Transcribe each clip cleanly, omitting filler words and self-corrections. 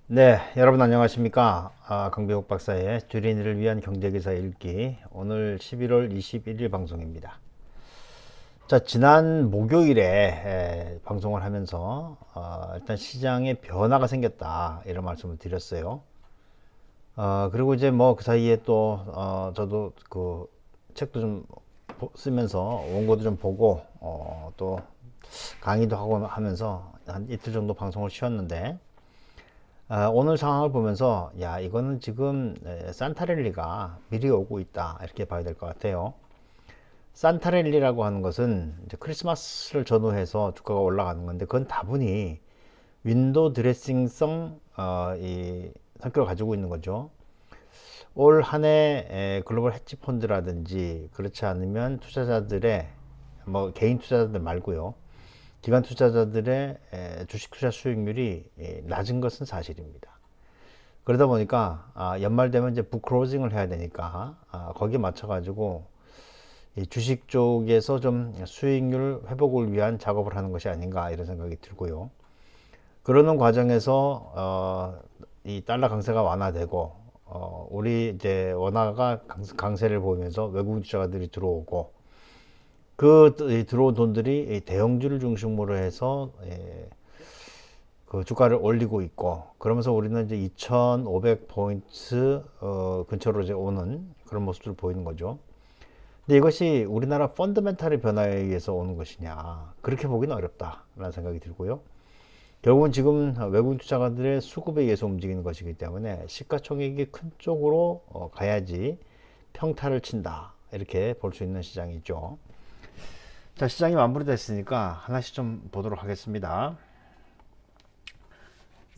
네, 여러분 안녕하십니까? 강병욱 박사의 주린이를 위한 경제기사 읽기. 오늘 11월 21일 방송입니다. 자, 지난 목요일에 방송을 하면서 일단 시장에 변화가 생겼다 이런 말씀을 드렸어요. 그리고 이제 뭐 그 사이에 또 저도 그 책도 좀 쓰면서 원고도 좀 보고 또 강의도 하고 하면서 한 이틀 정도 방송을 쉬었는데 오늘 상황을 보면서 야 이거는 지금 산타랠리가 미리 오고 있다 이렇게 봐야 될 것 같아요. 산타랠리라고 하는 것은 이제 크리스마스를 전후해서 주가가 올라가는 건데 그건 다분히 윈도우 드레싱성 이 성격을 가지고 있는 거죠. 올 한 해 글로벌 헤지 펀드라든지 그렇지 않으면 투자자들의 뭐 개인 투자자들 말고요. 기관 투자자들의 주식 투자 수익률이 낮은 것은 사실입니다. 그러다 보니까 연말 되면 이제 북클로징을 해야 되니까 거기에 맞춰 가지고 이 주식 쪽에서 좀 수익률 회복을 위한 작업을 하는 것이 아닌가 이런 생각이 들고요. 그러는 과정에서 이 달러 강세가 완화되고 우리 이제 원화가 강세를 보이면서 외국인 투자가들이 들어오고 그 들어온 돈들이 대형주를 중심으로 해서 그 주가를 올리고 있고 그러면서 우리는 이제 2,500포인트 근처로 이제 오는 그런 모습들을 보이는 거죠. 근데 이것이 우리나라 펀더멘탈의 변화에 의해서 오는 것이냐 그렇게 보기는 어렵다라는 생각이 들고요. 결국은 지금 외국인 투자가들의 수급에 의해서 움직이는 것이기 때문에 시가총액이 큰 쪽으로 가야지 평타를 친다 이렇게 볼 수 있는 시장이죠. 자, 시장이 마무리됐으니까 하나씩 좀 보도록 하겠습니다.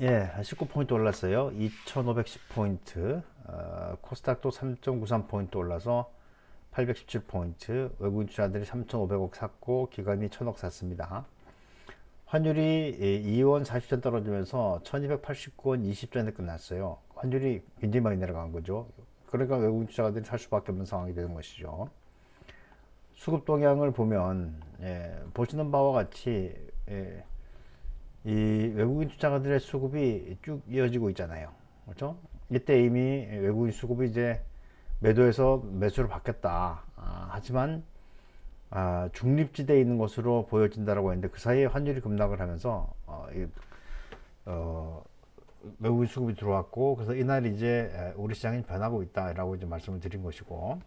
예, 19포인트 올랐어요. 2510포인트. 코스닥도 3.93포인트 올라서 817포인트. 외국인 투자들이 3,500억 샀고, 기관이 1,000억 샀습니다. 환율이 2원 40전 떨어지면서 1289원 20전에 끝났어요. 환율이 굉장히 많이 내려간 거죠. 그러니까 외국인 투자가들이 살 수밖에 없는 상황이 되는 것이죠. 수급 동향을 보면, 보시는 바와 같이, 이 외국인 투자가들의 수급이 쭉 이어지고 있잖아요. 그렇죠? 이때 이미 외국인 수급이 이제 매도에서 매수로 바뀌었다. 하지만 중립지대에 있는 것으로 보여진다라고 했는데 그 사이에 환율이 급락을 하면서 어, 외국인 수급이 들어왔고 그래서 이날 이제 우리 시장이 변하고 있다라고 이제 말씀을 드린 것이고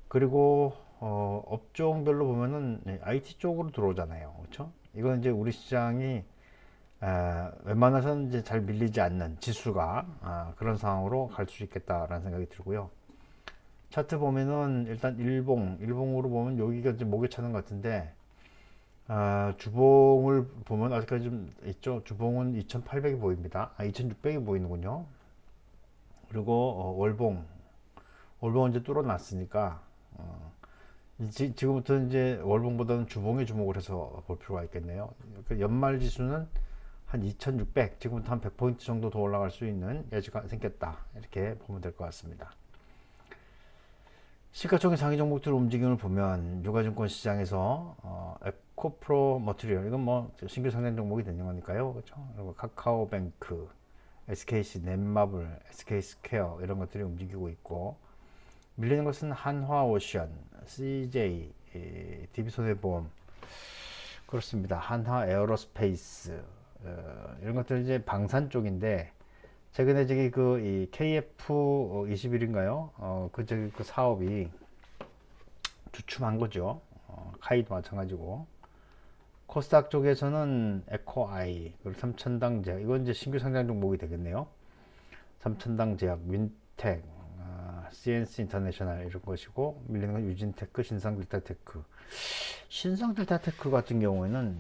그리고 업종별로 보면은 IT 쪽으로 들어오잖아요. 그렇죠? 이건 이제 우리 시장이 웬만해서는 이제 잘 밀리지 않는 지수가 그런 상황으로 갈 수 있겠다라는 생각이 들고요. 차트 보면은 일단 일봉으로 보면 여기가 이제 목에 차는 것 같은데 주봉을 보면 아직까지 좀 있죠. 주봉은 2,800이 보입니다. 2,600이 보이는군요. 그리고 월봉은 이제 뚫어놨으니까 지금부터 이제 월봉보다는 주봉에 주목을 해서 볼 필요가 있겠네요. 그러니까 연말 지수는 한 2,600, 지금부터 한 100포인트 정도 더 올라갈 수 있는 여지가 생겼다. 이렇게 보면 될 것 같습니다. 시가총액 상위 종목들 움직임을 보면 유가증권 시장에서 에코프로 머티리얼 이건 뭐 신규 상장 종목이 되는 거니까요. 그렇죠? 그리고 카카오뱅크, SKC 넷마블, SK스퀘어 이런 것들이 움직이고 있고 밀리는 것은 한화오션, CJ, DB손해보험 그렇습니다. 한화 에어로스페이스 이런 것들 이제 방산 쪽인데 최근에 저기 그 이 KF21인가요? 그 저기 그 사업이 주춤한 거죠. 카이도 마찬가지고. 코스닥 쪽에서는 에코아이, 그리고 삼천당 제약, 이건 이제 신규 상장 종목이 되겠네요. 삼천당 제약, 윈텍, CNC 인터내셔널 이런 것이고, 밀리는 건 유진테크, 신상델타테크. 신상델타테크 같은 경우에는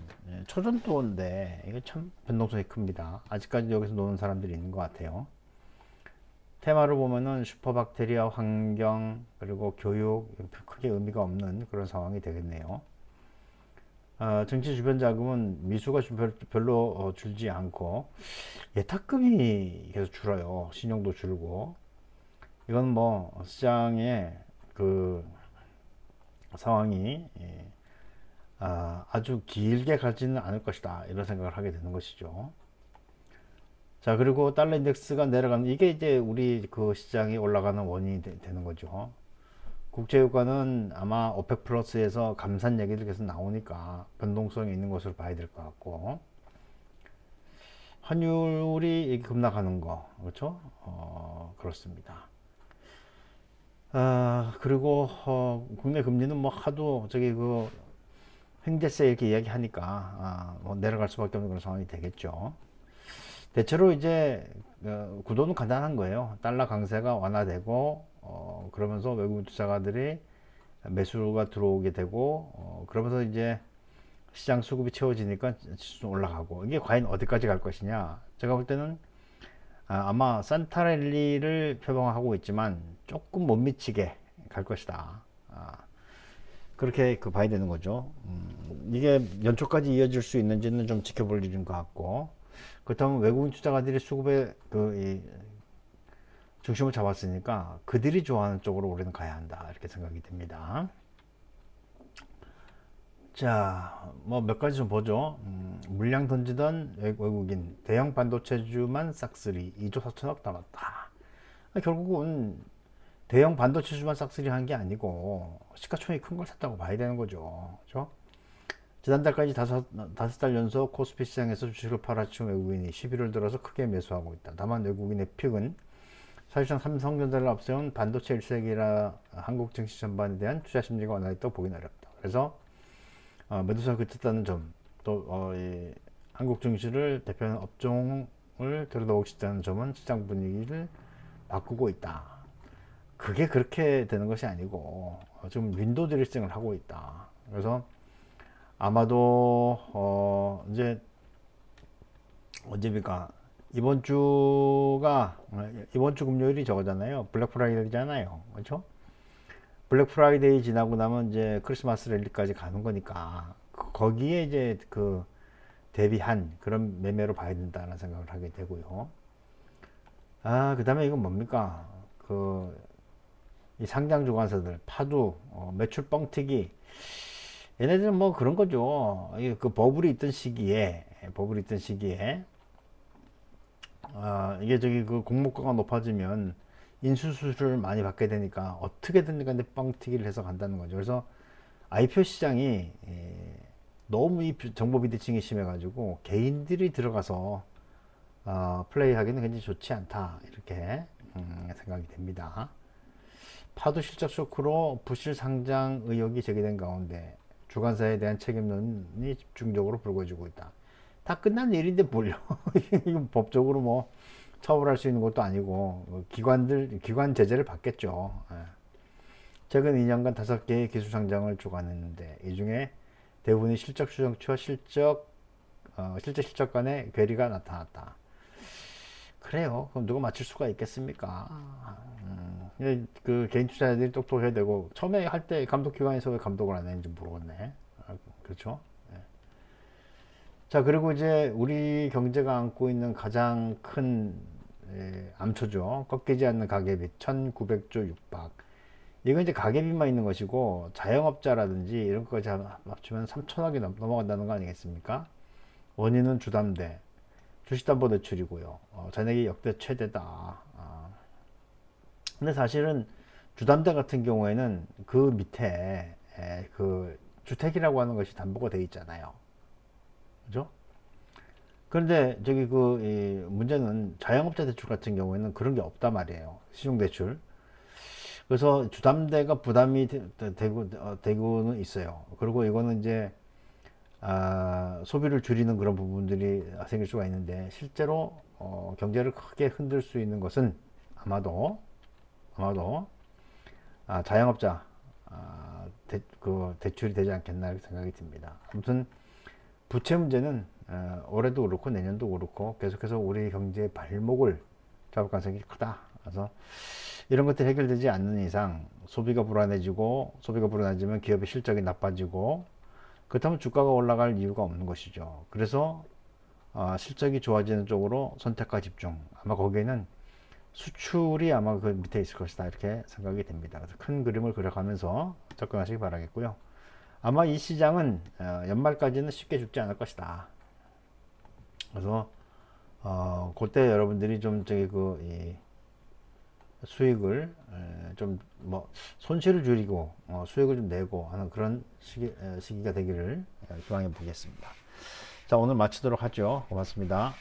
초전도인데, 이게 참 변동성이 큽니다. 아직까지 여기서 노는 사람들이 있는 것 같아요. 테마를 보면은 슈퍼박테리아, 환경, 그리고 교육, 크게 의미가 없는 그런 상황이 되겠네요. 정치 주변 자금은 미수가 별로 줄지 않고 예탁금이 계속 줄어요. 신용도 줄고 이건 뭐 시장의 그 상황이 아주 길게 가지는 않을 것이다 이런 생각을 하게 되는 것이죠. 자, 그리고 달러 인덱스가 내려가는 이게 이제 우리 그 시장이 올라가는 원인이 되는 거죠. 국제유가는 아마 오펙 플러스에서 감산 얘기들 계속 나오니까 변동성이 있는 것으로 봐야 될 것 같고, 환율이 급락하는 거, 그렇죠? 그렇습니다. 그리고 국내 금리는 뭐 하도 저기 그 횡재세 이렇게 이야기하니까 뭐 내려갈 수밖에 없는 그런 상황이 되겠죠. 대체로 이제 구도는 간단한 거예요. 달러 강세가 완화되고 그러면서 외국인 투자가들이 매수가 들어오게 되고 그러면서 이제 시장 수급이 채워지니까 지수는 올라가고, 이게 과연 어디까지 갈 것이냐. 제가 볼 때는 아마 산타랠리를 표방하고 있지만 조금 못 미치게 갈 것이다. 그렇게 봐야 되는 거죠. 이게 연초까지 이어질 수 있는지는 좀 지켜볼 일인 것 같고, 그렇다면 외국인 투자가들이 수급의 이 중심을 잡았으니까 그들이 좋아하는 쪽으로 우리는 가야 한다, 이렇게 생각이 됩니다. 자, 뭐 몇 가지 좀 보죠. 물량 던지던 외국인 대형 반도체주만 싹쓸이 2조 4천억 남았다. 결국은 대형 반도체주만 싹쓸이 한 게 아니고 시가총액이 큰 걸 샀다고 봐야 되는 거죠. 그렇죠? 지난달까지 다섯 달 연속 코스피 시장에서 주식을 팔아치운 외국인이 11월 들어서 크게 매수하고 있다. 다만 외국인의 픽은 사실상 삼성전자를 앞세운 반도체 1세기라 한국 증시 전반에 대한 투자 심리가 완화했다고 보기는 어렵다. 그래서 매도세가 그쳤다는 점, 또 한국 증시를 대표하는 업종을 들여다보고 싶다는 점은 시장 분위기를 바꾸고 있다. 그게 그렇게 되는 것이 아니고 지금 윈도우 드레싱을 하고 있다. 그래서 아마도 이제 언제입니까? 이번 주 금요일이 저거잖아요. 블랙 프라이데이잖아요. 그렇죠? 블랙 프라이데이 지나고 나면 이제 크리스마스 랠리까지 가는 거니까 거기에 이제 그 대비한 그런 매매로 봐야 된다는 생각을 하게 되고요. 그 다음에 이건 뭡니까? 이 상장 주관사들 파도 매출 뻥튀기, 얘네들은 뭐 그런 거죠. 그 버블이 있던 시기에 이게 저기 그 공모가가 높아지면 인수수수를 많이 받게 되니까 어떻게든 간에 뻥튀기를 해서 간다는 거죠. 그래서 IPO 시장이 너무 이 정보 비대칭이 심해가지고 개인들이 들어가서 플레이하기는 굉장히 좋지 않다, 이렇게 생각이 됩니다. 파도 실적 쇼크로 부실 상장 의혹이 제기된 가운데 주관사에 대한 책임론이 집중적으로 불거지고 있다. 다 끝난 일인데 뭘요? 이건 법적으로 뭐 처벌할 수 있는 것도 아니고 기관 제재를 받겠죠. 최근 2년간 5개의 기술 상장을 주관했는데 이 중에 대부분이 실적 추정치와 실제 실적 간의 괴리가 나타났다. 그래요. 그럼 누가 맞출 수가 있겠습니까? 그 개인 투자자들이 똑똑해야 되고, 처음에 할 때 감독기관에서 왜 감독을 안 했는지 모르겠네. 그렇죠? 네. 자, 그리고 이제 우리 경제가 안고 있는 가장 큰 암초죠. 꺾이지 않는 가계비 1900조 육박. 이건 이제 가계비만 있는 것이고, 자영업자라든지 이런 것까지 합치면 3천억이 넘어간다는 거 아니겠습니까? 원인은 주담대, 주식담보대출이고요. 잔액이 역대 최대다. 근데 사실은 주담대 같은 경우에는 그 밑에 그 주택이라고 하는 것이 담보가 되어 있잖아요. 그죠? 그런데 저기 이 문제는 자영업자 대출 같은 경우에는 그런 게 없단 말이에요. 신용대출. 그래서 주담대가 부담이 되고는 있어요. 그리고 이거는 이제 소비를 줄이는 그런 부분들이 생길 수가 있는데, 실제로 경제를 크게 흔들 수 있는 것은 아마도 자영업자 대출이 되지 않겠나 이렇게 생각이 듭니다. 아무튼 부채 문제는 올해도 그렇고 내년도 그렇고 계속해서 우리 경제의 발목을 잡을 가능성이 크다. 그래서 이런 것들이 해결되지 않는 이상 소비가 불안해지면 기업의 실적이 나빠지고, 그렇다면 주가가 올라갈 이유가 없는 것이죠. 그래서 실적이 좋아지는 쪽으로 선택과 집중, 아마 거기에는 수출이 아마 그 밑에 있을 것이다, 이렇게 생각이 됩니다. 그래서 큰 그림을 그려가면서 접근하시기 바라겠고요. 아마 이 시장은 연말까지는 쉽게 죽지 않을 것이다. 그래서 그때 여러분들이 좀 저기 이 수익을 좀 뭐 손실을 줄이고 수익을 좀 내고 하는 그런 시기가 되기를 희망해 보겠습니다. 자, 오늘 마치도록 하죠. 고맙습니다.